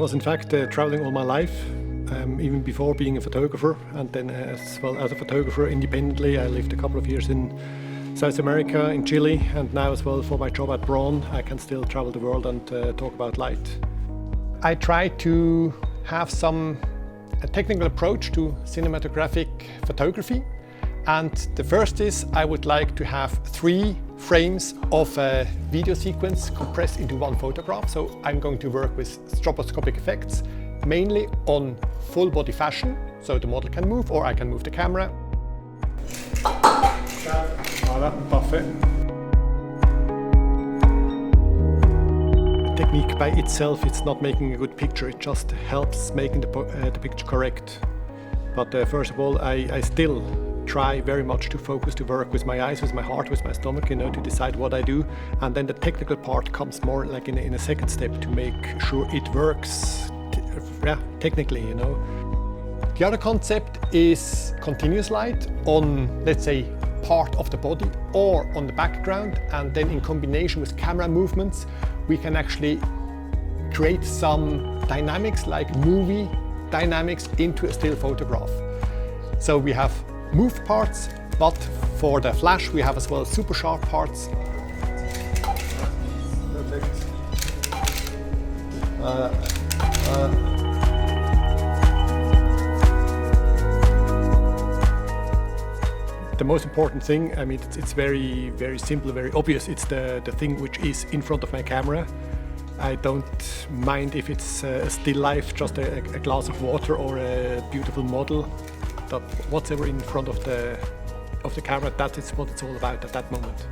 was in fact traveling all my life, even before being a photographer, and then as well as a photographer independently. I lived a couple of years in South America, in Chile, and now as well for my job at Braun, I can still travel the world and talk about light. I try to have a technical approach to cinematographic photography. And the first is I would like to have 3 frames of a video sequence compressed into one photograph. So I'm going to work with stroboscopic effects, mainly on full body fashion. So the model can move or I can move the camera. Voilà, parfait. Technique by itself, it's not making a good picture, it just helps making the picture correct. But first of all, I still try very much to focus, to work with my eyes, with my heart, with my stomach, to decide what I do. And then the technical part comes more like in a second step to make sure it works technically, The other concept is continuous light on, let's say, part of the body or on the background, and then in combination with camera movements we can actually create some dynamics, like movie dynamics, into a still photograph. So we have moved parts, but for the flash we have as well super sharp parts. Perfect. The most important thing, it's very, very simple, very obvious. It's the thing which is in front of my camera. I don't mind if it's a still life, just a glass of water or a beautiful model. But whatever in front of the camera, that is what it's all about at that moment.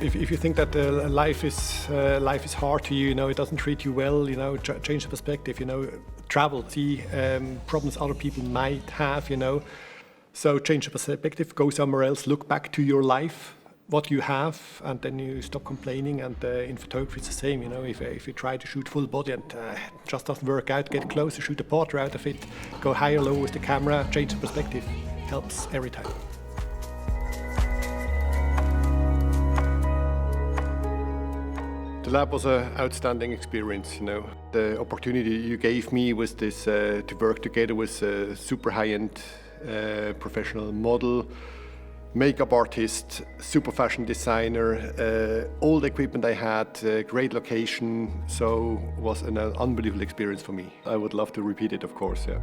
If you think that life is hard to you, it doesn't treat you well, change the perspective, travel, see problems other people might have, So change the perspective, go somewhere else, look back to your life, what you have, and then you stop complaining. And in photography it's the same, if you try to shoot full body and it just doesn't work out, get closer, shoot a portrait out of it, go high or low with the camera, change the perspective, helps every time. The lab was an outstanding experience, The opportunity you gave me was this, to work together with a super high-end professional model, makeup artist, super fashion designer, all the equipment I had, great location, so it was an unbelievable experience for me. I would love to repeat it, of course, yeah.